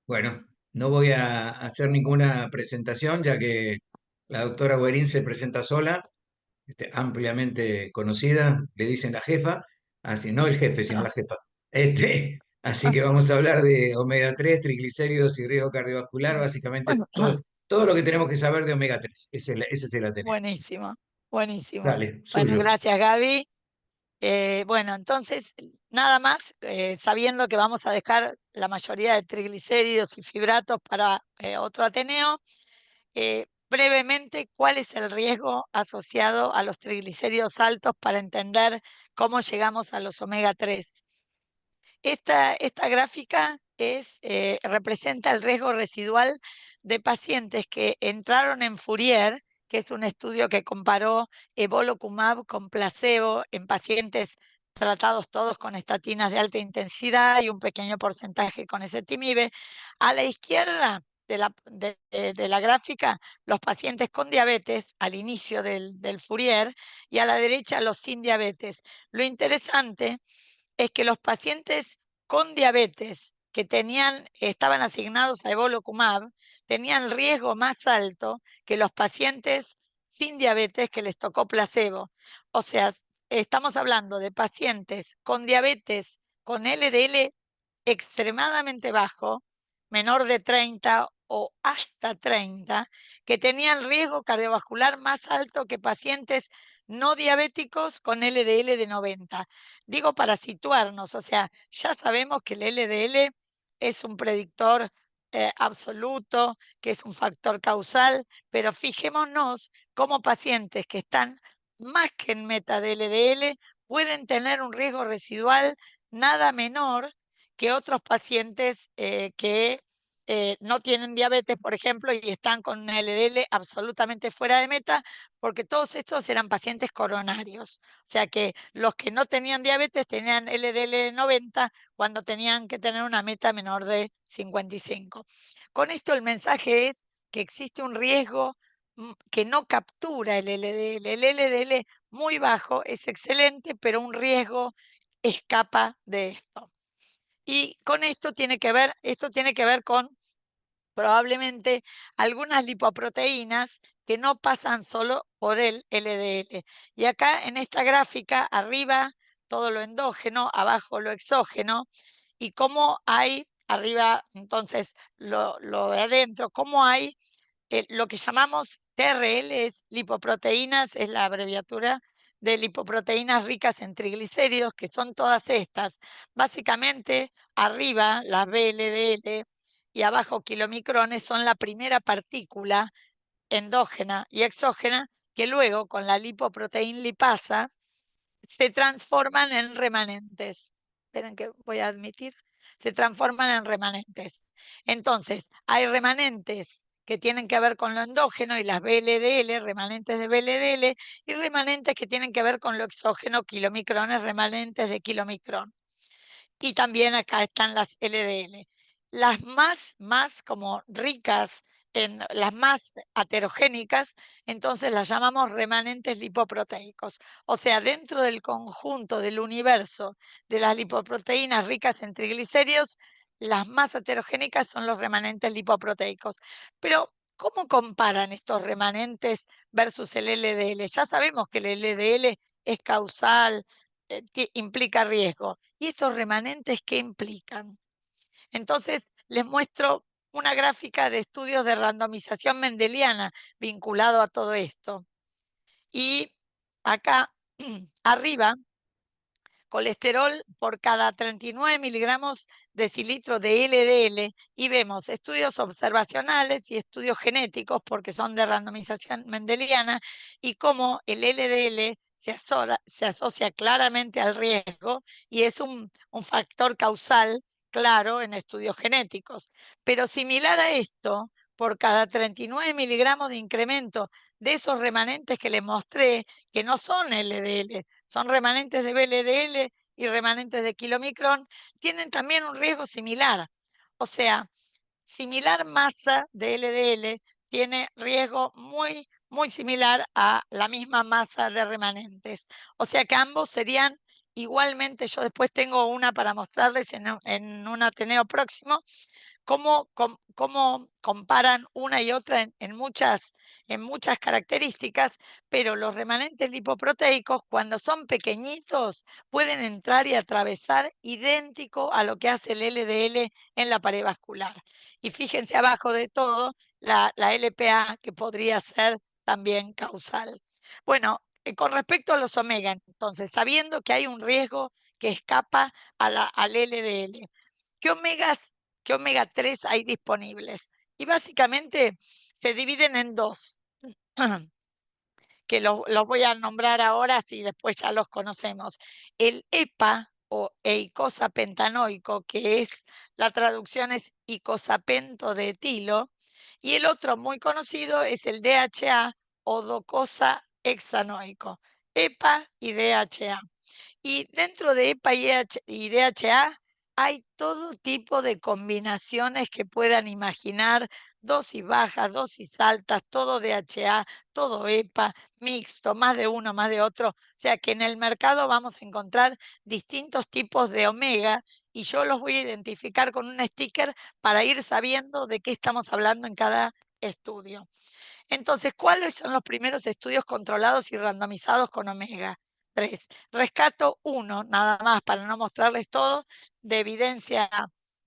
Bueno, no voy a hacer ninguna presentación, ya que la doctora Guerín se presenta sola, ampliamente conocida, le dicen la jefa, así, no el jefe, sino la jefa. Así que vamos a hablar de omega 3, triglicéridos y riesgo cardiovascular, básicamente todo lo que tenemos que saber de omega 3. Ese se la tenemos. Buenísimo, buenísimo. Dale, Bueno, suyo. gracias Gaby. Bueno, entonces, nada más, sabiendo que vamos a dejar la mayoría de triglicéridos y fibratos para otro Ateneo, brevemente, ¿cuál es el riesgo asociado a los triglicéridos altos para entender cómo llegamos a los omega 3? Esta gráfica representa el riesgo residual de pacientes que entraron en Fourier, que es un estudio que comparó evolocumab con placebo en pacientes tratados todos con estatinas de alta intensidad y un pequeño porcentaje con ezetimibe. A la izquierda de la gráfica, los pacientes con diabetes al inicio del Fourier, y a la derecha los sin diabetes. Lo interesante es que los pacientes con diabetes que estaban asignados a evolocumab tenían riesgo más alto que los pacientes sin diabetes que les tocó placebo. O sea, estamos hablando de pacientes con diabetes con LDL extremadamente bajo, menor de 30 o hasta 30, que tenían riesgo cardiovascular más alto que pacientes no diabéticos con LDL de 90. Digo para situarnos, o sea, ya sabemos que el LDL es un predictor absoluto, que es un factor causal, pero fijémonos cómo pacientes que están más que en meta de LDL pueden tener un riesgo residual nada menor que otros pacientes que no tienen diabetes, por ejemplo, y están con un LDL absolutamente fuera de meta, porque todos estos eran pacientes coronarios. O sea que los que no tenían diabetes tenían LDL de 90 cuando tenían que tener una meta menor de 55. Con esto el mensaje es que existe un riesgo que no captura el LDL. El LDL muy bajo es excelente, pero un riesgo escapa de esto. Y con esto tiene que ver con probablemente algunas lipoproteínas que no pasan solo por el LDL. Y acá en esta gráfica, arriba todo lo endógeno, abajo lo exógeno, y cómo hay, arriba entonces lo de adentro, cómo hay lo que llamamos TRL, es lipoproteínas, es la abreviatura de lipoproteínas ricas en triglicéridos, que son todas estas. Básicamente, arriba las VLDL y abajo kilomicrones son la primera partícula endógena y exógena que luego con la lipoproteína lipasa se transforman en remanentes. Esperen que voy a admitir. Se transforman en remanentes. Entonces, hay remanentes que tienen que ver con lo endógeno y las VLDL, remanentes de VLDL, y remanentes que tienen que ver con lo exógeno, kilomicrones, remanentes de kilomicrón. Y también acá están las LDL. Las más como ricas, las más aterogénicas, entonces las llamamos remanentes lipoproteicos. O sea, dentro del conjunto del universo de las lipoproteínas ricas en triglicéridos, las más aterogénicas son los remanentes lipoproteicos. Pero, ¿cómo comparan estos remanentes versus el LDL? Ya sabemos que el LDL es causal, implica riesgo. ¿Y estos remanentes qué implican? Entonces, les muestro una gráfica de estudios de randomización mendeliana vinculado a todo esto. Y acá, arriba, colesterol por cada 39 miligramos decilitro de LDL, y vemos estudios observacionales y estudios genéticos porque son de randomización mendeliana, y cómo el LDL se asocia claramente al riesgo y es un factor causal claro en estudios genéticos. Pero similar a esto, por cada 39 miligramos de incremento de esos remanentes que les mostré, que no son LDL, son remanentes de VLDL y remanentes de kilomicrón, tienen también un riesgo similar. O sea, similar masa de LDL tiene riesgo muy, muy similar a la misma masa de remanentes. O sea que ambos serían igualmente, yo después tengo una para mostrarles en un Ateneo próximo, cómo comparan una y otra en muchas características, pero los remanentes lipoproteicos, cuando son pequeñitos, pueden entrar y atravesar idéntico a lo que hace el LDL en la pared vascular. Y fíjense abajo de todo la LPA, que podría ser también causal. Bueno, con respecto a los omega, entonces, sabiendo que hay un riesgo que escapa al LDL, ¿qué qué omega 3 hay disponibles? Y básicamente se dividen en dos, que los voy a nombrar ahora, si después ya los conocemos. El EPA o eicosapentanoico, que es, la traducción es icosapento de etilo, y el otro muy conocido es el DHA o docosa hexanoico, EPA y DHA. Y dentro de EPA y DHA hay todo tipo de combinaciones que puedan imaginar, dosis bajas, dosis altas, todo DHA, todo EPA, mixto, más de uno, más de otro. O sea que en el mercado vamos a encontrar distintos tipos de omega y yo los voy a identificar con un sticker para ir sabiendo de qué estamos hablando en cada estudio. Entonces, ¿cuáles son los primeros estudios controlados y randomizados con omega 3? Rescato uno, nada más, para no mostrarles todo, de evidencia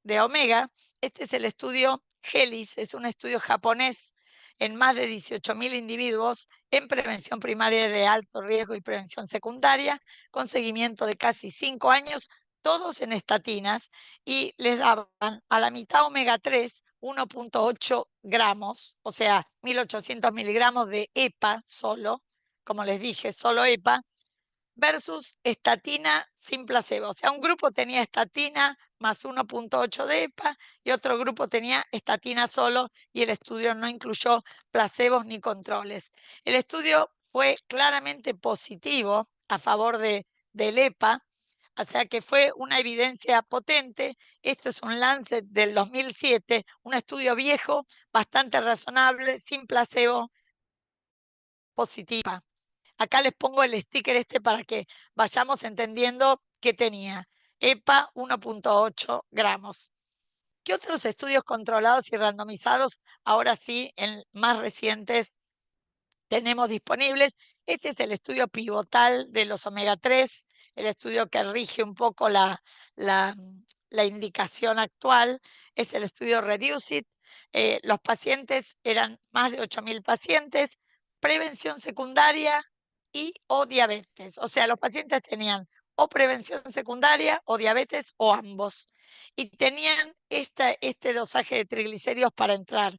de omega. Este es el estudio HELIS, es un estudio japonés en más de 18.000 individuos en prevención primaria de alto riesgo y prevención secundaria, con seguimiento de casi 5 años, todos en estatinas, y les daban a la mitad omega 3 1,8 gramos, o sea, 1.800 miligramos de EPA solo, como les dije, solo EPA, versus estatina sin placebo. O sea, un grupo tenía estatina más 1,8 de EPA y otro grupo tenía estatina solo, y el estudio no incluyó placebos ni controles. El estudio fue claramente positivo a favor del EPA, o sea que fue una evidencia potente. Esto es un Lancet del 2007, un estudio viejo, bastante razonable, sin placebo, positiva. Acá les pongo el sticker este para que vayamos entendiendo qué tenía. EPA 1,8 gramos. ¿Qué otros estudios controlados y randomizados, ahora sí, en más recientes, tenemos disponibles? Este es el estudio pivotal de los omega 3, el estudio que rige un poco la, la indicación actual, es el estudio REDUCE-IT. Los pacientes eran más de 8.000 pacientes, prevención secundaria y o diabetes. O sea, los pacientes tenían o prevención secundaria o diabetes o ambos. Y tenían este dosaje de triglicéridos para entrar: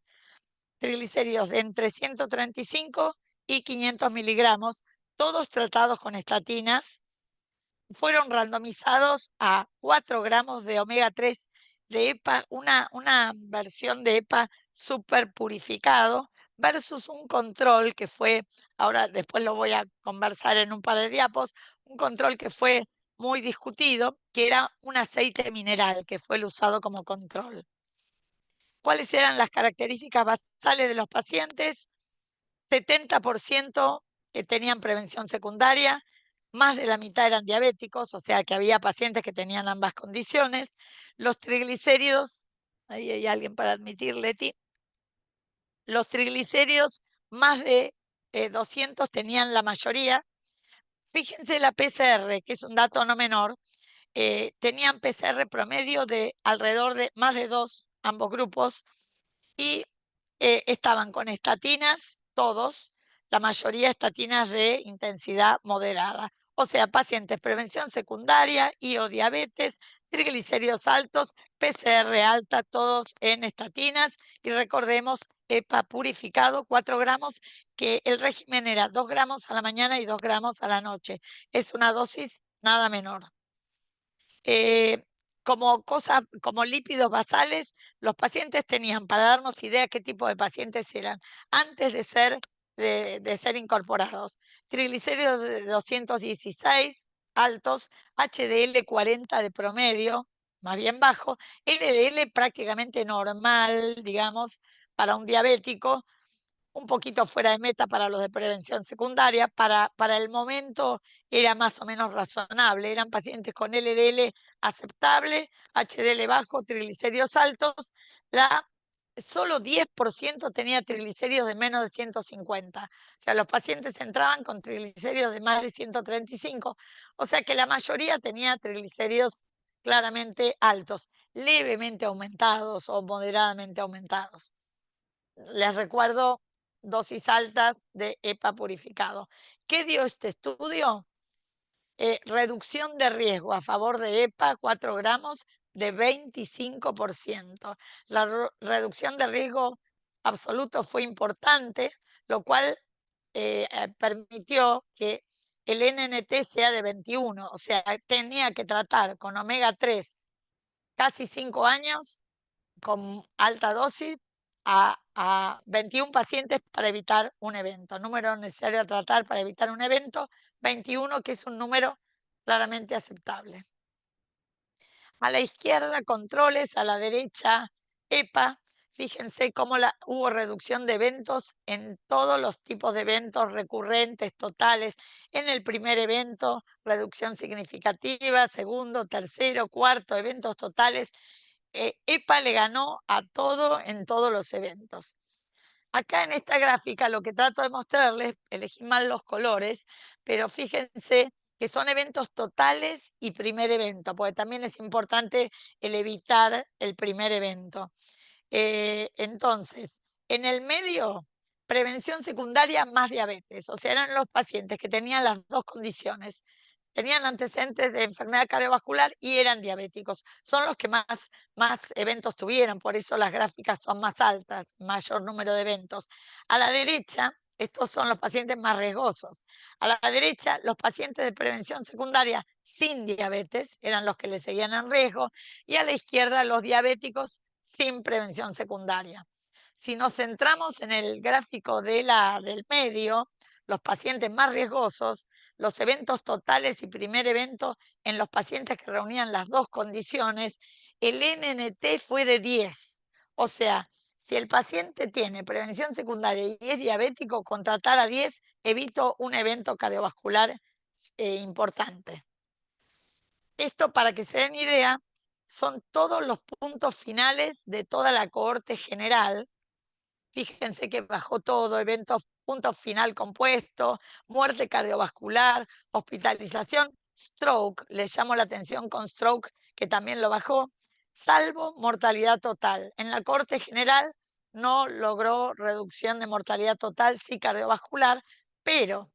triglicéridos de entre 135 y 500 miligramos, todos tratados con estatinas. Fueron randomizados a 4 gramos de omega 3 de EPA, una versión de EPA super purificado, versus un control que fue, ahora después lo voy a conversar en un par de diapos, un control que fue muy discutido, que era un aceite mineral, que fue el usado como control. ¿Cuáles eran las características basales de los pacientes? 70% que tenían prevención secundaria, más de la mitad eran diabéticos, o sea que había pacientes que tenían ambas condiciones. Los triglicéridos, ahí hay alguien para admitir, Leti. Los triglicéridos, más de 200 tenían la mayoría. Fíjense la PCR, que es un dato no menor. Tenían PCR promedio de alrededor de más de 2, ambos grupos, y estaban con estatinas, todos, la mayoría estatinas de intensidad moderada. O sea, pacientes prevención secundaria y o diabetes, triglicéridos altos, PCR alta, todos en estatinas. Y recordemos, EPA purificado, 4 gramos, que el régimen era 2 gramos a la mañana y 2 gramos a la noche. Es una dosis nada menor. Como lípidos basales, los pacientes tenían, para darnos idea qué tipo de pacientes eran, antes de ser incorporados: triglicéridos de 216 altos, HDL 40 de promedio, más bien bajo, LDL prácticamente normal, digamos, para un diabético, un poquito fuera de meta para los de prevención secundaria. Para el momento era más o menos razonable. Eran pacientes con LDL aceptable, HDL bajo, triglicéridos altos. Solo 10% tenía triglicéridos de menos de 150. O sea, los pacientes entraban con triglicéridos de más de 135. O sea que la mayoría tenía triglicéridos claramente altos, levemente aumentados o moderadamente aumentados. Les recuerdo dosis altas de EPA purificado. ¿Qué dio este estudio? Reducción de riesgo a favor de EPA, 4 gramos de 25%. La reducción de riesgo absoluto fue importante, lo cual permitió que el NNT sea de 21, o sea, tenía que tratar con omega 3 casi 5 años con alta dosis a 21 pacientes para evitar un evento. Número necesario a tratar para evitar un evento, 21, que es un número claramente aceptable. A la izquierda, controles, a la derecha, EPA. Fíjense cómo hubo reducción de eventos en todos los tipos de eventos recurrentes, totales. En el primer evento, reducción significativa, segundo, tercero, cuarto, eventos totales. EPA le ganó a todo en todos los eventos. Acá en esta gráfica lo que trato de mostrarles, elegí mal los colores, pero fíjense que son eventos totales y primer evento, porque también es importante el evitar el primer evento. Entonces, en el medio, prevención secundaria más diabetes, o sea, eran los pacientes que tenían las dos condiciones, tenían antecedentes de enfermedad cardiovascular y eran diabéticos. Son los que más eventos tuvieron, por eso las gráficas son más altas, mayor número de eventos. A la derecha, estos son los pacientes más riesgosos. A la derecha, los pacientes de prevención secundaria sin diabetes eran los que le seguían en riesgo, y a la izquierda, los diabéticos sin prevención secundaria. Si nos centramos en el gráfico del medio, los pacientes más riesgosos, los eventos totales y primer evento en los pacientes que reunían las dos condiciones, el NNT fue de 10. O sea, si el paciente tiene prevención secundaria y es diabético, con tratar a 10 evito un evento cardiovascular importante. Esto, para que se den idea, son todos los puntos finales de toda la cohorte general. Fíjense que bajó todo, eventos, punto final compuesto, muerte cardiovascular, hospitalización, stroke, les llamo la atención con stroke, que también lo bajó, salvo mortalidad total. En la corte general no logró reducción de mortalidad total, sí cardiovascular, pero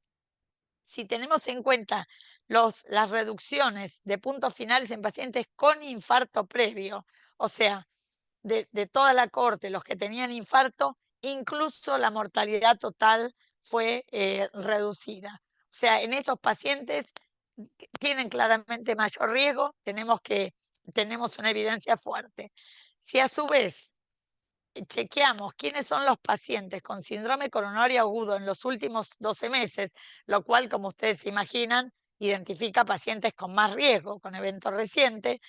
si tenemos en cuenta las reducciones de puntos finales en pacientes con infarto previo, o sea, de toda la corte, los que tenían infarto, incluso la mortalidad total fue reducida. O sea, en esos pacientes tienen claramente mayor riesgo, tenemos una evidencia fuerte. Si a su vez chequeamos quiénes son los pacientes con síndrome coronario agudo en los últimos 12 meses, lo cual, como ustedes se imaginan, identifica pacientes con más riesgo, con evento reciente,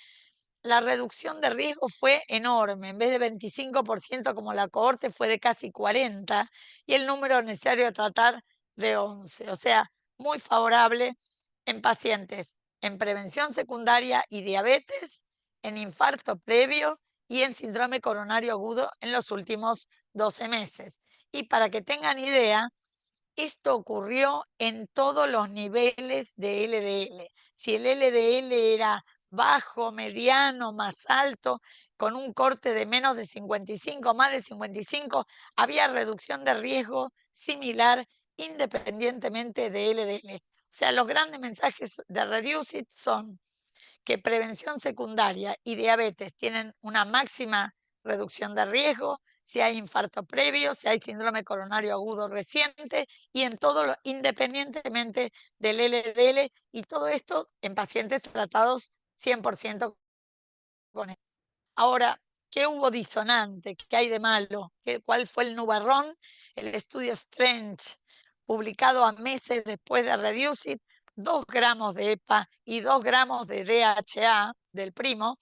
la reducción de riesgo fue enorme. En vez de 25% como la cohorte, fue de casi 40%, y el número necesario de tratar de 11. O sea, muy favorable en pacientes en prevención secundaria y diabetes, en infarto previo y en síndrome coronario agudo en los últimos 12 meses. Y para que tengan idea, esto ocurrió en todos los niveles de LDL. Si el LDL era bajo, mediano, más alto, con un corte de menos de 55, más de 55, había reducción de riesgo similar independientemente de LDL. O sea, los grandes mensajes de Reduce It son que prevención secundaria y diabetes tienen una máxima reducción de riesgo, si hay infarto previo, si hay síndrome coronario agudo reciente, y en todo independientemente del LDL, y todo esto en pacientes tratados 100% con él. Ahora, ¿qué hubo disonante? ¿Qué hay de malo? ¿Cuál fue el nubarrón? El estudio Strange, publicado a meses después de Reduce It, 2 gramos de EPA y 2 gramos de DHA del primo,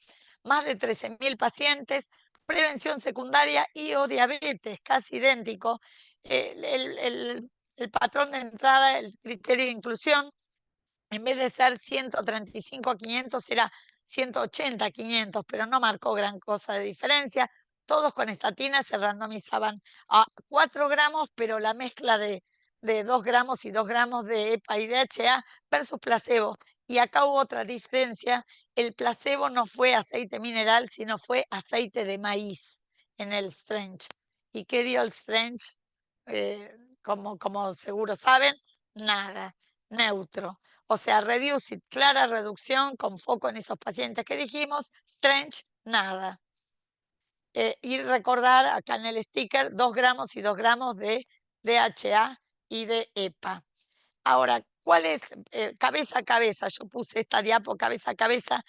más de 13.000 pacientes, prevención secundaria y o diabetes, casi idéntico, el patrón de entrada, el criterio de inclusión, en vez de ser 135 a 500, era 180 a 500, pero no marcó gran cosa de diferencia. Todos con estatinas se randomizaban a 4 gramos, pero la mezcla de 2 gramos y 2 gramos de EPA y DHA versus placebo. Y acá hubo otra diferencia. El placebo no fue aceite mineral, sino fue aceite de maíz en el Strange. ¿Y qué dio el Strange? Como seguro saben, nada, neutro. O sea, Reducit, clara reducción con foco en esos pacientes que dijimos, Strange, nada. Y recordar acá en el sticker 2 gramos y 2 gramos de DHA y de EPA. Ahora, ¿cuál es cabeza a cabeza? Yo puse esta diapo cabeza a cabeza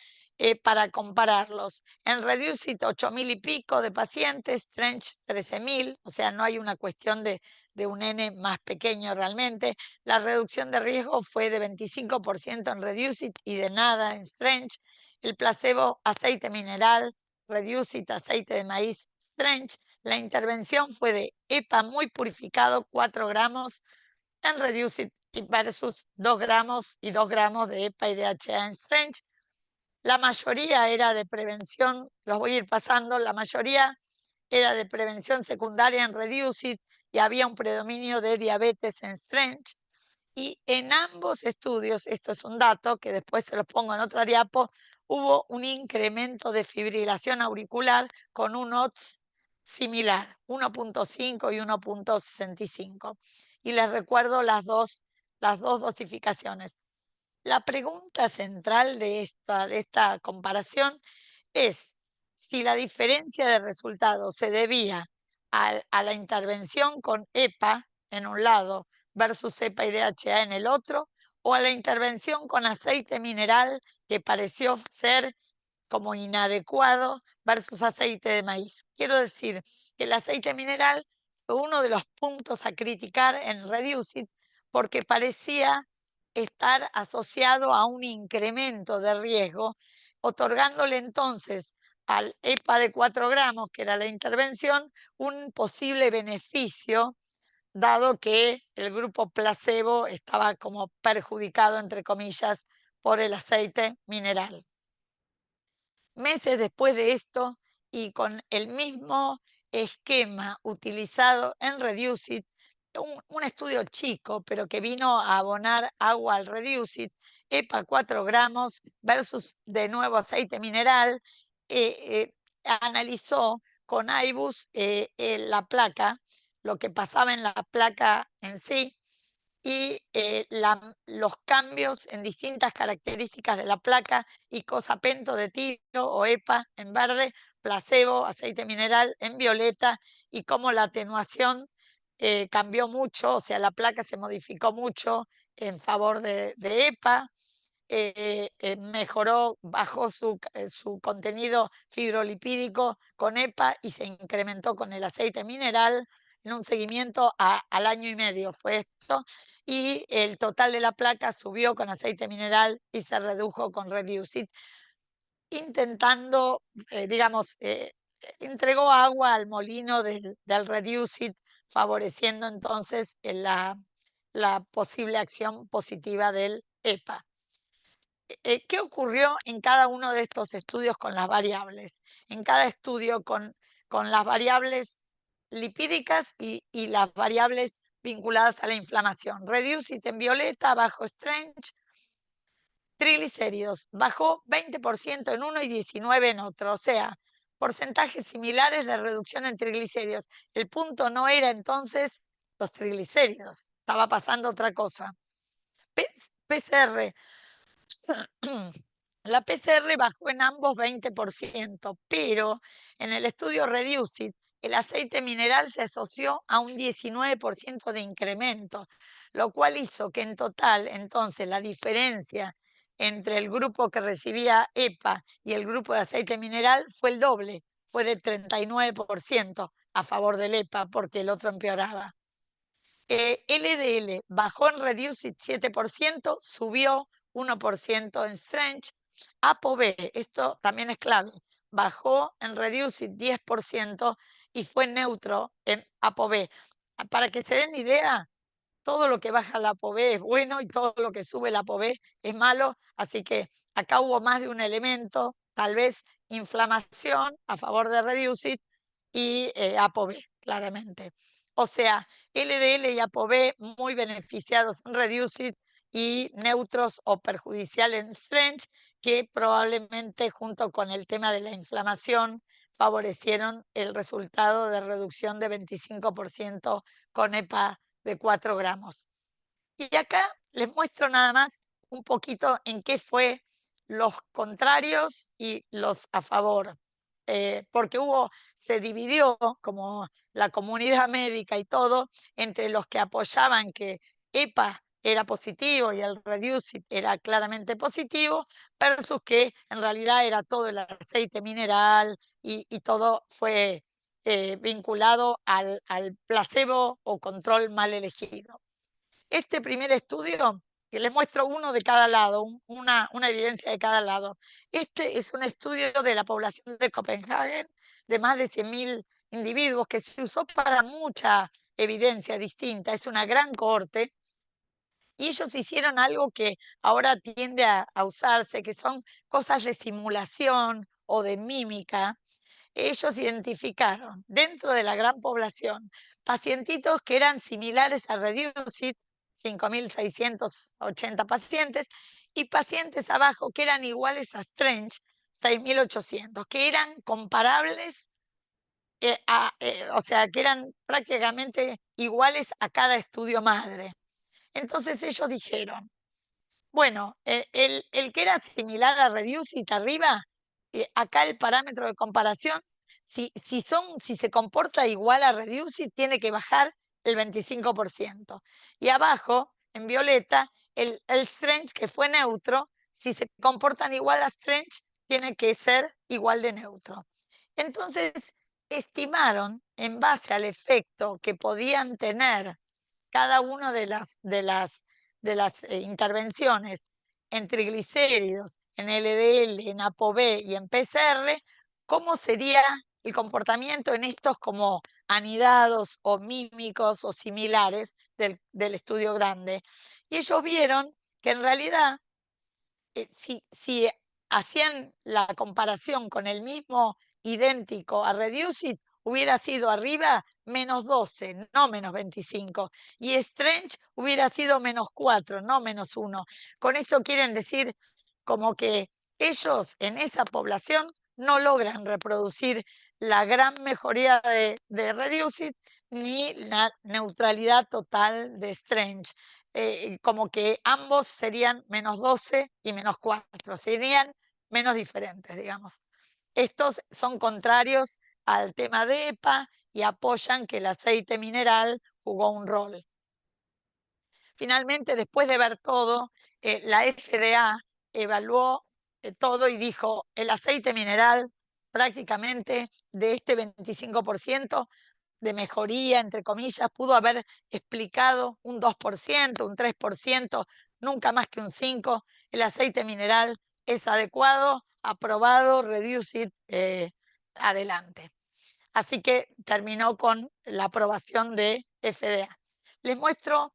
para compararlos. En Reducit 8.000 y pico de pacientes, Trench 13.000, o sea, no hay una cuestión de un N más pequeño realmente. La reducción de riesgo fue de 25% en Reducit y de nada en Trench. El placebo, aceite mineral, Reducit, aceite de maíz, Trench. La intervención fue de EPA muy purificado, 4 gramos, en Reducit versus 2 gramos y 2 gramos de EPA y DHA en Strange. La mayoría era de prevención, los voy a ir pasando, la mayoría era de prevención secundaria en Reducit y había un predominio de diabetes en Strange. Y en ambos estudios, esto es un dato que después se los pongo en otra diapo, hubo un incremento de fibrilación auricular con un odds similar, 1.5 y 1.65. Y les recuerdo las dos dosificaciones. La pregunta central de esta comparación es si la diferencia de resultados se debía a la intervención con EPA en un lado versus EPA y DHA en el otro, o a la intervención con aceite mineral que pareció ser como inadecuado versus aceite de maíz. Quiero decir que el aceite mineral fue uno de los puntos a criticar en Reducit porque parecía estar asociado a un incremento de riesgo, otorgándole entonces al EPA de 4 gramos, que era la intervención, un posible beneficio, dado que el grupo placebo estaba como perjudicado, entre comillas, por el aceite mineral. Meses después de esto, y con el mismo esquema utilizado en Reducit, un estudio chico, pero que vino a abonar agua al Reducit, EPA 4 gramos versus de nuevo aceite mineral, analizó con IBUS la placa, lo que pasaba en la placa en sí, y los cambios en distintas características de la placa, icosapento de tiro o EPA en verde, placebo, aceite mineral en violeta, y cómo la atenuación cambió mucho, o sea, la placa se modificó mucho en favor de EPA, mejoró, bajó su contenido fibrolipídico con EPA y se incrementó con el aceite mineral en un seguimiento al año y medio fue esto, y el total de la placa subió con aceite mineral y se redujo con Reducit, intentando, digamos, entregó agua al molino del Reducit, favoreciendo entonces la posible acción positiva del EPA. ¿Qué ocurrió en cada uno de estos estudios con las variables? En cada estudio con las variables lipídicas y las variables vinculadas a la inflamación. Reducit en violeta, bajo Strange. Triglicéridos, bajó 20% en uno y 19% en otro. O sea, porcentajes similares de reducción en triglicéridos. El punto no era entonces los triglicéridos, estaba pasando otra cosa. PCR. La PCR bajó en ambos 20%, pero en el estudio Reducit, el aceite mineral se asoció a un 19% de incremento, lo cual hizo que en total, entonces, la diferencia entre el grupo que recibía EPA y el grupo de aceite mineral fue el doble, fue de 39% a favor del EPA, porque el otro empeoraba. LDL bajó en Reducit 7%, subió 1% en Strange. ApoB, esto también es clave, bajó en Reducit 10% y fue neutro en ApoB. Para que se den idea, todo lo que baja la ApoB es bueno y todo lo que sube la ApoB es malo, así que acá hubo más de un elemento, tal vez inflamación a favor de Reducit y ApoB, claramente. O sea, LDL y ApoB muy beneficiados en Reducit y neutros o perjudiciales en Strange, que probablemente junto con el tema de la inflamación favorecieron el resultado de reducción de 25% con EPA de 4 gramos. Y acá les muestro nada más un poquito en qué fue los contrarios y los a favor, porque se dividió como la comunidad médica y todo entre los que apoyaban que EPA era positivo y el Reducit era claramente positivo, versus que en realidad era todo el aceite mineral y todo fue vinculado al placebo o control mal elegido. Este primer estudio, que les muestro uno de cada lado, una evidencia de cada lado. Este es un estudio de la población de Copenhague, de más de 100.000 individuos, que se usó para mucha evidencia distinta. Es una gran cohorte. Y ellos hicieron algo que ahora tiende a usarse, que son cosas de simulación o de mímica. Ellos identificaron dentro de la gran población pacientitos que eran similares a Reducit, 5.680 pacientes, y pacientes abajo que eran iguales a Strange, 6.800, que eran comparables, o sea, que eran prácticamente iguales a cada estudio madre. Entonces ellos dijeron, bueno, el que era similar a Reducit arriba, acá el parámetro de comparación, si se comporta igual a Reducit, tiene que bajar el 25%. Y abajo, en violeta, el Strange, que fue neutro, si se comportan igual a Strange, tiene que ser igual de neutro. Entonces, estimaron, en base al efecto que podían tener cada una de las intervenciones en triglicéridos, en LDL, en ApoB y en PCR, cómo sería el comportamiento en estos como anidados o mímicos o similares del estudio grande. Y ellos vieron que en realidad, si hacían la comparación con el mismo idéntico a Reducit, hubiera sido arriba -12, no -25. Y Strange hubiera sido -4, no -1. Con esto quieren decir como que ellos en esa población no logran reproducir la gran mejoría de Reducit ni la neutralidad total de Strange. Como que ambos serían -12 y -4, serían menos diferentes, digamos. Estos son contrarios al tema de EPA y apoyan que el aceite mineral jugó un rol. Finalmente, después de ver todo, la FDA evaluó todo y dijo, el aceite mineral prácticamente de este 25% de mejoría, entre comillas, pudo haber explicado un 2%, un 3%, nunca más que un 5%. El aceite mineral es adecuado, aprobado, Reducit, adelante. Así que terminó con la aprobación de FDA. Les muestro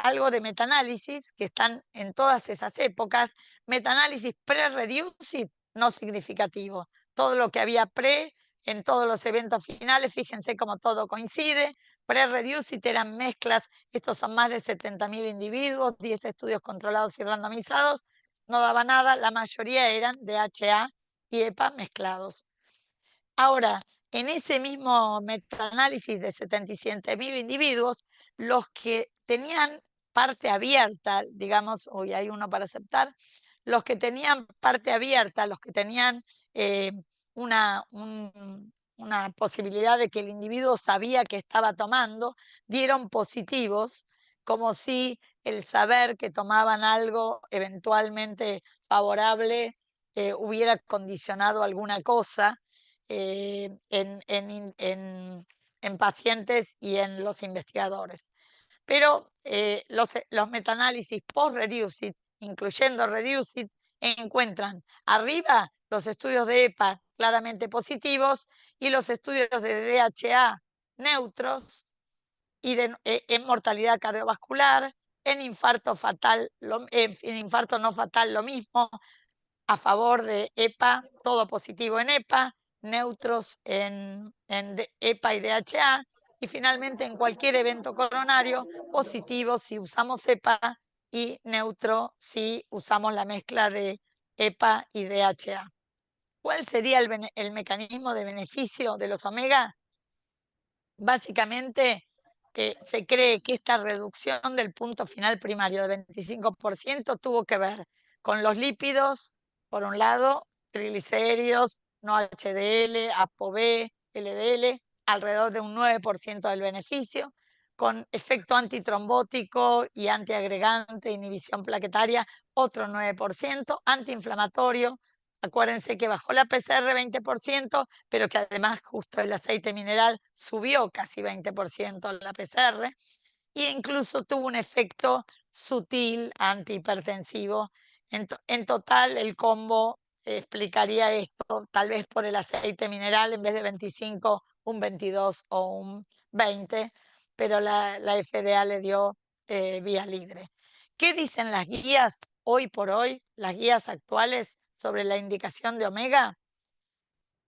algo de metaanálisis que están en todas esas épocas. Metaanálisis pre-Reducit no significativo. Todo lo que había pre en todos los eventos finales, fíjense cómo todo coincide. Pre-Reducit eran mezclas, estos son más de 70.000 individuos, 10 estudios controlados y randomizados. No daba nada, la mayoría eran DHA y EPA mezclados. Ahora, en ese mismo metaanálisis de 77.000 individuos, los que tenían parte abierta, digamos, hoy hay uno para aceptar, los que tenían parte abierta, los que tenían una, una posibilidad de que el individuo sabía que estaba tomando, dieron positivos, como si el saber que tomaban algo eventualmente favorable hubiera condicionado alguna cosa en pacientes y en los investigadores. Pero los metaanálisis post-Reducit, incluyendo Reducit, encuentran arriba los estudios de EPA claramente positivos y los estudios de DHA neutros, en mortalidad cardiovascular, en infarto fatal, en infarto no fatal lo mismo, a favor de EPA, todo positivo en EPA, neutros en EPA y DHA, y finalmente en cualquier evento coronario, positivo si usamos EPA y neutro si usamos la mezcla de EPA y DHA. ¿Cuál sería el mecanismo de beneficio de los omega? Básicamente, se cree que esta reducción del punto final primario de 25% tuvo que ver con los lípidos, por un lado, triglicéridos, no HDL, ApoB, LDL, alrededor de un 9% del beneficio, con efecto antitrombótico y antiagregante, inhibición plaquetaria, otro 9%, antiinflamatorio. Acuérdense que bajó la PCR 20%, pero que además justo el aceite mineral subió casi 20% la PCR, e incluso tuvo un efecto sutil antihipertensivo. En total, el combo explicaría esto, tal vez por el aceite mineral, en vez de 25, un 22 o un 20, pero la FDA le dio vía libre. ¿Qué dicen las guías hoy por hoy, las guías actuales sobre la indicación de omega?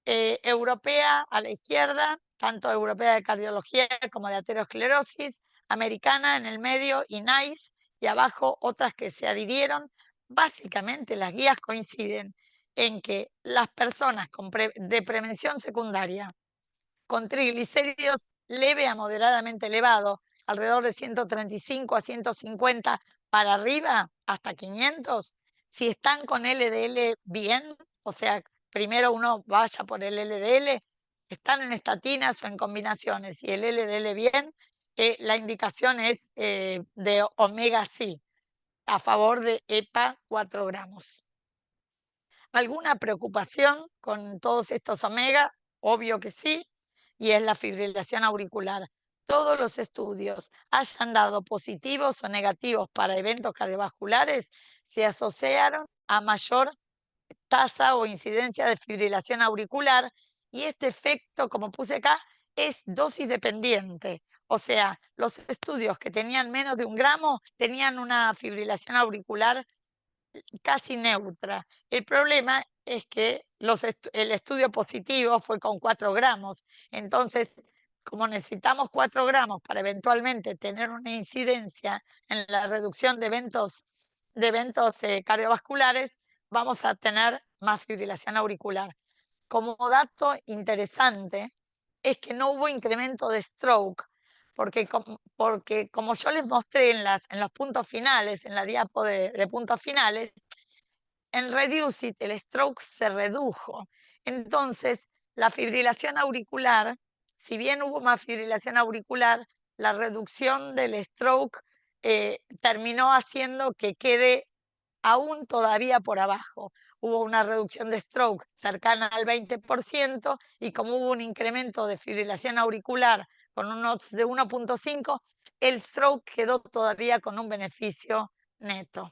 Europea a la izquierda, tanto europea de cardiología como de aterosclerosis, americana en el medio y NICE, y abajo otras que se adhirieron. Básicamente las guías coinciden en que las personas de prevención secundaria con triglicéridos leve a moderadamente elevado, alrededor de 135 a 150 para arriba, hasta 500. Si están con LDL bien, o sea, primero uno vaya por el LDL, están en estatinas o en combinaciones, y el LDL bien, la indicación es de omega C, a favor de EPA 4 gramos. ¿Alguna preocupación con todos estos omega? Obvio que sí, y es la fibrilación auricular. Todos los estudios hayan dado positivos o negativos para eventos cardiovasculares se asociaron a mayor tasa o incidencia de fibrilación auricular, y este efecto, como puse acá, es dosis dependiente. O sea, los estudios que tenían menos de 1 gramo tenían una fibrilación auricular casi neutra. El problema es que el estudio positivo fue con 4 gramos. Entonces, como necesitamos 4 gramos para eventualmente tener una incidencia en la reducción de eventos cardiovasculares, vamos a tener más fibrilación auricular. Como dato interesante, es que no hubo incremento de stroke, porque como yo les mostré en los puntos finales, en la diapo de puntos finales, en REDUCE-IT el stroke se redujo. Entonces, la fibrilación auricular, si bien hubo más fibrilación auricular, la reducción del stroke terminó haciendo que quede aún todavía por abajo. Hubo una reducción de stroke cercana al 20%, y como hubo un incremento de fibrilación auricular con un odds de 1.5, el stroke quedó todavía con un beneficio neto.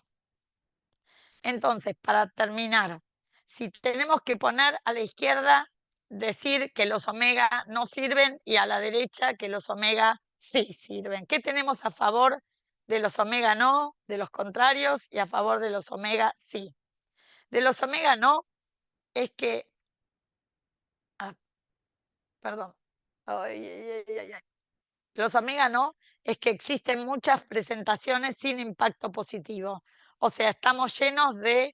Entonces, para terminar, si tenemos que poner a la izquierda, decir que los omega no sirven, y a la derecha que los omega sí sirven. ¿Qué tenemos a favor de los omega no, de los contrarios, y a favor de los omega sí? De los omega no es que, perdón, ay, ay, ay, ay. Los omega no es que existen muchas presentaciones sin impacto positivo. O sea, estamos llenos de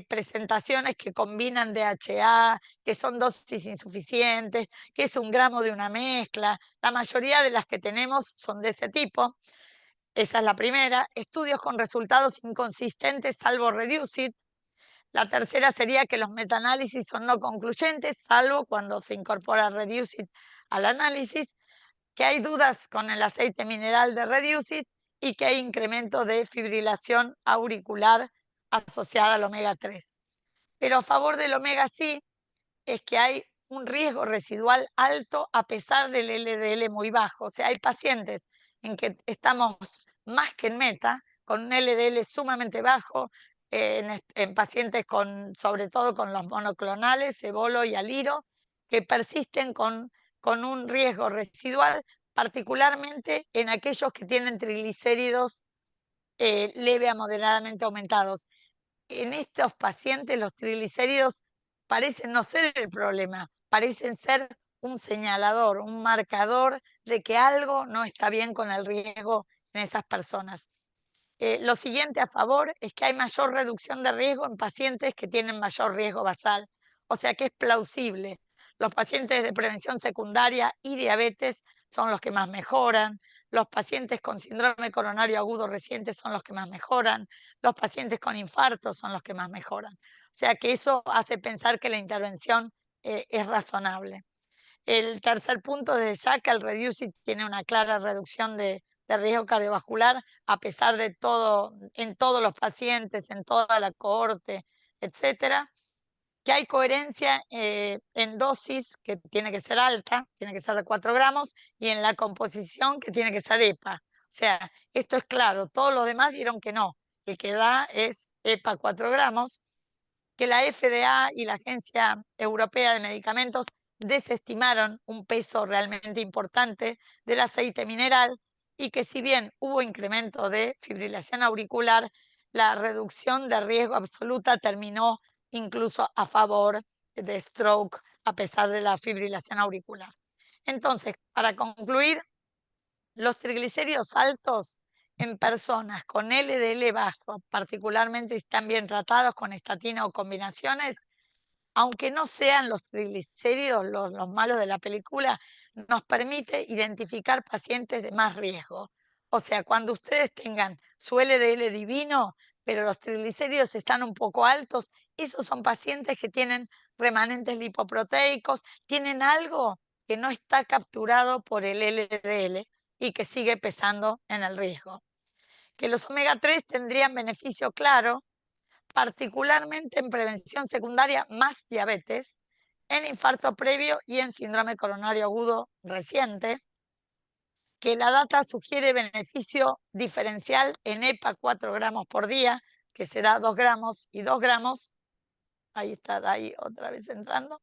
presentaciones que combinan DHA, que son dosis insuficientes, que es 1 gramo de una mezcla. La mayoría de las que tenemos son de ese tipo. Esa es la primera. Estudios con resultados inconsistentes, salvo REDUCE-IT. La tercera sería que los metaanálisis son no concluyentes, salvo cuando se incorpora REDUCE-IT al análisis, que hay dudas con el aceite mineral de REDUCE-IT y que hay incremento de fibrilación auricular asociada al omega 3. Pero a favor del omega sí es que hay un riesgo residual alto a pesar del LDL muy bajo. O sea, hay pacientes en que estamos más que en meta, con un LDL sumamente bajo, en pacientes sobre todo con los monoclonales, Ebolo y Aliro, que persisten con un riesgo residual particularmente en aquellos que tienen triglicéridos leve a moderadamente aumentados. En estos pacientes los triglicéridos parecen no ser el problema, parecen ser un señalador, un marcador de que algo no está bien con el riesgo en esas personas. Lo siguiente a favor es que hay mayor reducción de riesgo en pacientes que tienen mayor riesgo basal, o sea que es plausible. Los pacientes de prevención secundaria y diabetes son los que más mejoran, los pacientes con síndrome coronario agudo reciente son los que más mejoran, los pacientes con infarto son los que más mejoran. O sea que eso hace pensar que la intervención es razonable. El tercer punto, desde ya que el Reducit tiene una clara reducción de riesgo cardiovascular, a pesar de todo, en todos los pacientes, en toda la cohorte, etcétera, que hay coherencia en dosis, que tiene que ser alta, tiene que ser de 4 gramos, y en la composición, que tiene que ser EPA. O sea, esto es claro, todos los demás dieron que no, el que da es EPA 4 gramos, que la FDA y la Agencia Europea de Medicamentos desestimaron un peso realmente importante del aceite mineral y que si bien hubo incremento de fibrilación auricular, la reducción de riesgo absoluta terminó incluso a favor de stroke a pesar de la fibrilación auricular. Entonces, para concluir, los triglicéridos altos en personas con LDL bajo, particularmente si están bien tratados con estatina o combinaciones, aunque no sean los triglicéridos los malos de la película, nos permite identificar pacientes de más riesgo. O sea, cuando ustedes tengan su LDL divino, pero los triglicéridos están un poco altos, esos son pacientes que tienen remanentes lipoproteicos, tienen algo que no está capturado por el LDL y que sigue pesando en el riesgo. Que los omega 3 tendrían beneficio claro, particularmente en prevención secundaria más diabetes, en infarto previo y en síndrome coronario agudo reciente, que la data sugiere beneficio diferencial en EPA 4 gramos por día, que será 2 gramos y 2 gramos. Ahí está, ahí otra vez entrando.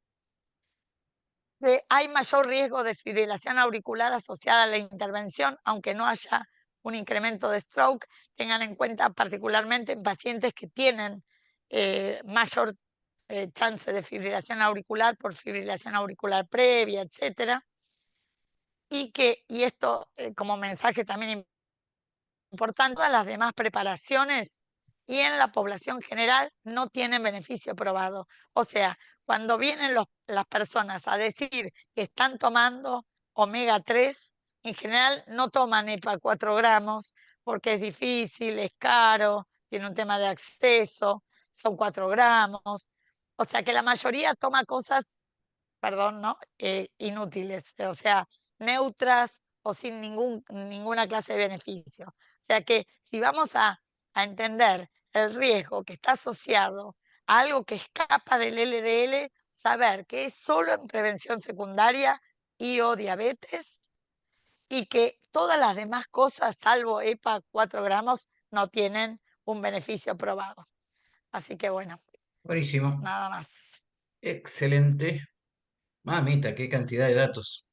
Que hay mayor riesgo de fibrilación auricular asociada a la intervención, aunque no haya un incremento de stroke. Tengan en cuenta particularmente en pacientes que tienen mayor chance de fibrilación auricular por fibrilación auricular previa, etcétera. Y esto como mensaje también importante, todas las demás preparaciones y en la población general no tienen beneficio probado. O sea, cuando vienen las personas a decir que están tomando omega 3, en general no toman EPA 4 gramos porque es difícil, es caro, tiene un tema de acceso, son 4 gramos. O sea que la mayoría toma cosas, perdón, ¿no? Inútiles, o sea, neutras o sin ninguna clase de beneficio. O sea que si vamos a entender el riesgo que está asociado a algo que escapa del LDL, saber que es solo en prevención secundaria y o diabetes y que todas las demás cosas, salvo EPA 4 gramos, no tienen un beneficio probado. Así que bueno, Buenísimo, nada más. excelente. Mamita, qué cantidad de datos.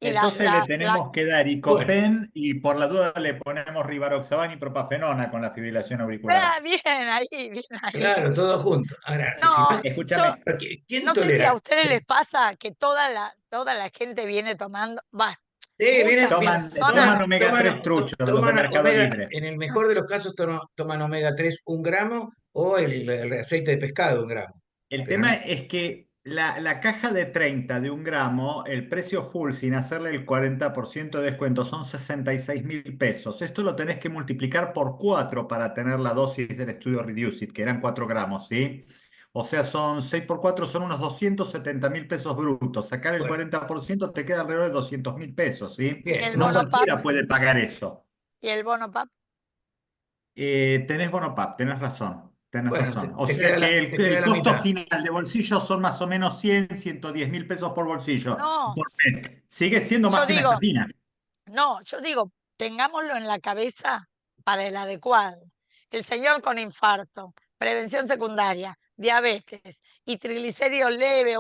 Y Entonces le tenemos que dar Bueno, Icopen y por la duda le ponemos Rivaroxaban y propafenona con la fibrilación auricular. Bien ahí, bien ahí. claro, todo junto. Ahora, si No, no, yo Escúchame, ¿quién no sé si a tolera? ustedes les pasa que toda la gente viene tomando, Sí, vienen, muchas toman, toman personas, omega 3 truchos, los de toman Mercado omega, Libre. en el mejor de los casos toman omega 3 un gramo o el aceite de pescado un gramo. El Pero tema no, es que la caja de 30 de un gramo, el precio full sin hacerle el 40% de descuento son 66.000 pesos. Esto lo tenés que multiplicar por 4 para tener la dosis del estudio Reducit, que eran 4 gramos, ¿sí? O sea, son 6 por 4, son unos 270.000 pesos brutos. Sacar el bueno, 40% te queda alrededor de 200.000 pesos, ¿sí? bien, el No bono PAP cualquiera puede pagar eso. y el bono PAP. Tenés Bonopap, tenés razón, tenés bueno, razón. O te sea queda que te el queda la costo mitad. final de bolsillo son más o menos 110.000 pesos por bolsillo No, por mes. Sigue siendo más yo que una digo, estatina. no, yo digo, tengámoslo en la cabeza para el adecuado. El señor con infarto, prevención secundaria, diabetes y triglicéridos leves,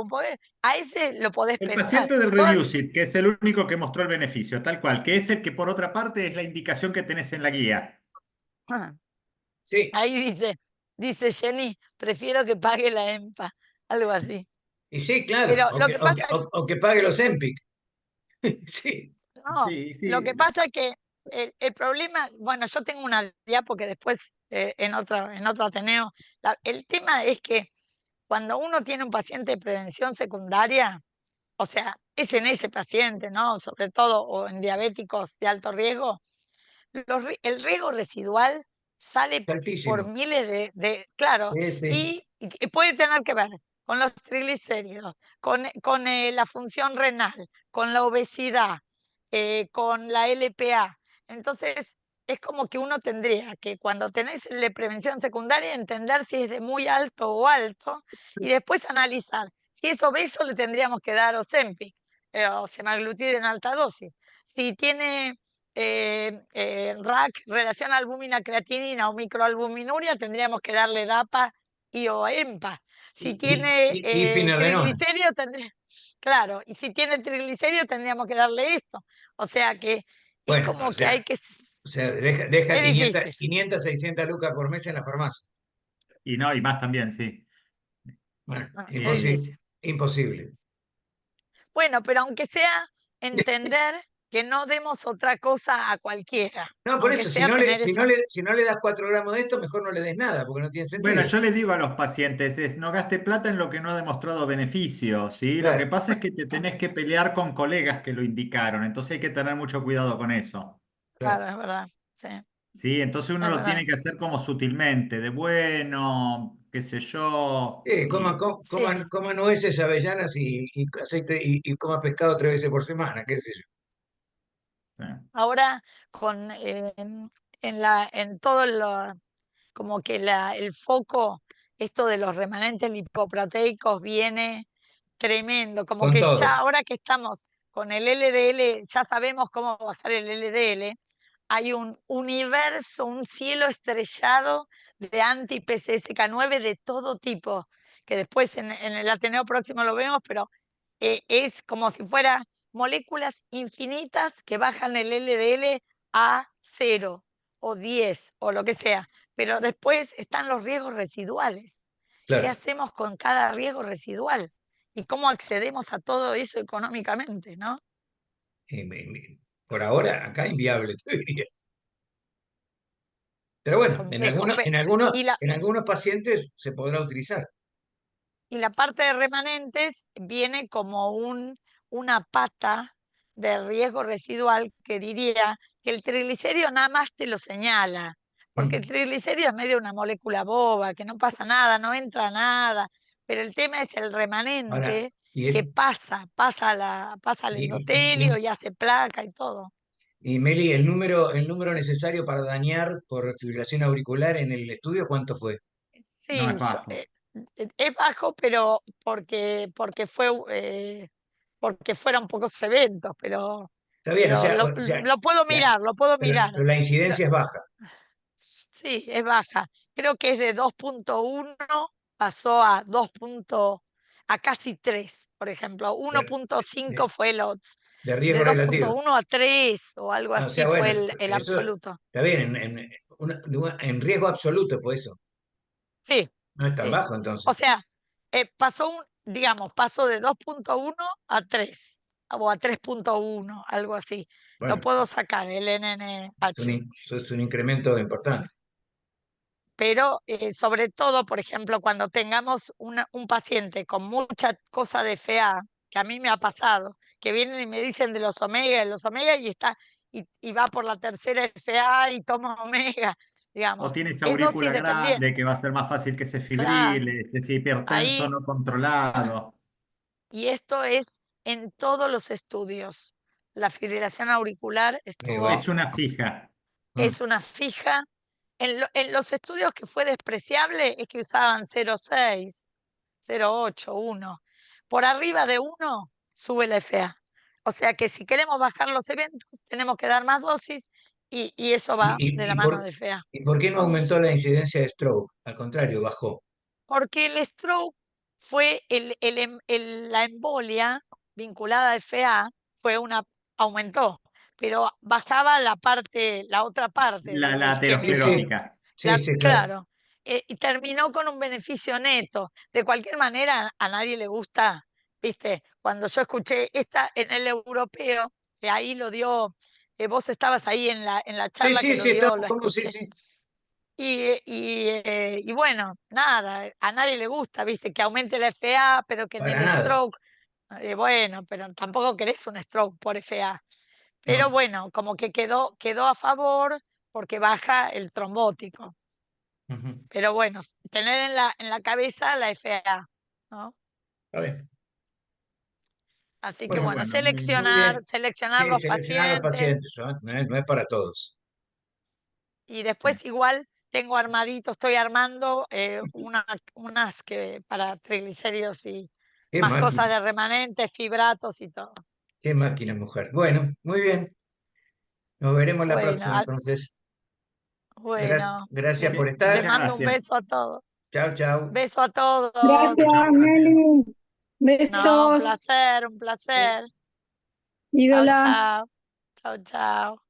a ese lo podés El pensar. paciente del Todas- Reducit, que es el único que mostró el beneficio, tal cual, que es el que por otra parte es la indicación que tenés en la guía. Sí, ahí dice Jenny, prefiero que pague la EMPA, algo así. y sí, claro, Pero lo que pasa o que pague los Empic. Sí, No, Sí, lo sí. que pasa es que el problema, bueno, yo tengo una diapo que después en otro Ateneo, el tema es que cuando uno tiene un paciente de prevención secundaria, o sea, es en ese paciente, ¿no? Sobre todo, o en diabéticos de alto riesgo, el riesgo residual sale por altísimo. miles claro, Sí, sí. y que puede tener que ver con los triglicéridos, con la función renal, con la obesidad, con la LPA. Entonces, es como que uno tendría que cuando tenés el de prevención secundaria entender si es de muy alto o alto y después analizar. Si es obeso le tendríamos que dar Ozempic o semaglutida en alta dosis. Si tiene RAC, relación albúmina-creatinina o microalbuminuria, tendríamos que darle DAPA y o EMPA. Si tiene Y Finerdenona. triglicéridos, claro, y si tiene triglicéridos, tendríamos que darle esto. O sea que es Bueno, como que hay que... o sea, deja Es 500, difícil. 500, 600 lucas por mes en la farmacia. Y no, y más también, sí. Bueno, Es Eh, difícil. imposible. Bueno, pero aunque sea entender que no demos otra cosa a cualquiera, No, por aunque eso, sea tener eso. si no le das 4 gramos de esto, mejor no le des nada, porque no tiene bueno, sentido. yo les digo a los pacientes, no gaste plata en lo que no ha demostrado beneficio, ¿sí? Lo que Claro. pasa es que te tenés que pelear con colegas que lo indicaron, entonces hay que tener mucho cuidado con eso. Claro. Claro, es verdad. Sí, ¿Sí? Entonces uno es lo verdad. tiene que hacer como sutilmente, de bueno, qué sé yo. Sí. Coma nueces, avellanas y aceite y coma pescado 3 veces por semana, qué sé yo. Sí. Ahora con en todo como que el foco, esto de los remanentes lipoproteicos viene tremendo, como Con que ya todo. ahora que estamos con el LDL, ya sabemos cómo bajar el LDL, hay un universo, un cielo estrellado de anti-PCSK9 de todo tipo, que después en el Ateneo próximo lo vemos, pero es como si fuera moléculas infinitas que bajan el LDL a 0 o 10 o lo que sea, pero después están los riesgos residuales. ¿Qué Claro. hacemos con cada riesgo residual? ¿Y cómo accedemos a todo eso económicamente, no? Por ahora, acá inviable, te diría. Pero bueno, Complejo. Y en algunos pacientes se podrá utilizar. Y la parte de remanentes viene como una pata de riesgo residual que diría que el triglicérido nada más te lo señala, porque el Mm. triglicérido es medio una molécula boba, que no pasa nada, no entra nada, pero el tema es el Ahora, remanente y, que el- pasa al y, endotelio y hace placa y todo. Meli, el número necesario para dañar por fibrilación auricular en el estudio, ¿cuánto fue? No, Sí, es bajo. es bajo, pero porque fueron pocos eventos, Está bien, pero o sea, lo puedo la- mirar, lo puedo mirar. pero la Lo- incidencia es baja. sí, es baja. Creo que es de 2,1, pasó a 2, a casi 3, por ejemplo. De, 1,5 de- fue el odds. de De riesgo relativo. 2,1 a 3 o algo Ah, o sea, así fue bueno, el eso absoluto. está bien, en riesgo absoluto fue eso. Sí, No es tan sí. bajo O entonces. sea, digamos, pasó de 2,1 a 3 o a 3,1, algo así. Lo Bueno, puedo sacar, el NNH. es un incremento importante. Pero sobre todo, por ejemplo, cuando tengamos un paciente con mucha cosa de FA, que a mí me ha pasado, que vienen y me dicen de los omega y va por la tercera FA y toma omega, O digamos, tiene esa es dosis aurícula dependiente. grande que va a ser más fácil que se Claro, fibrile, que sea hipertenso ahí. no controlado. Y esto es en todos los estudios. La fibrilación auricular Bueno, Es una fija. mm. es una fija. En los estudios que fue despreciable es que usaban 0,6, 0,8, 1. Por arriba de 1 sube la FA. O sea que si queremos bajar los eventos, tenemos que dar más dosis y eso ¿Y, va de y, la y mano por, de FA. y por qué no aumentó la incidencia de stroke? Al contrario, bajó. Porque el stroke fue la embolia vinculada a FA, aumentó, pero bajaba la otra parte La del Sí, químico. sí, aterosclerótica. sí, sí, claro. Claro, y terminó con un beneficio neto. De cualquier manera, a nadie le gusta, viste, cuando yo escuché esta en el europeo, que ahí lo dio, vos estabas ahí en la Sí, charla que sí, lo sí, dio, lo estamos, sí, escuché. sí. Y bueno, nada, a nadie le gusta, viste, que aumente la FA, pero que en Para el nada. stroke, bueno, pero tampoco querés un stroke por FA. Pero No. bueno, como que quedó a favor porque baja el trombótico. Ujú. Pero bueno, tener en la cabeza la FA, ¿no? Está bien. Así que Muy Bueno, bueno, bueno, muy muy seleccionar, bien. seleccionar Sí, los seleccionar los pacientes pacientes, ¿no? No es para todos. y después igual tengo armadito, estoy armando unas que para triglicéridos y Qué más cosas máquina, de remanentes, fibratos y todo. qué máquina, mujer. Bueno, muy bien. Nos veremos la Bueno, próxima, entonces. bueno, Gracias por le estar. muchas mando un gracias. beso a todos. Chao, chao. Beso a todos. Chau, Gracias, chau, gracias. Meli. No, un Besos, placer, un placer. Chao, ídola. chao. Chao, chao.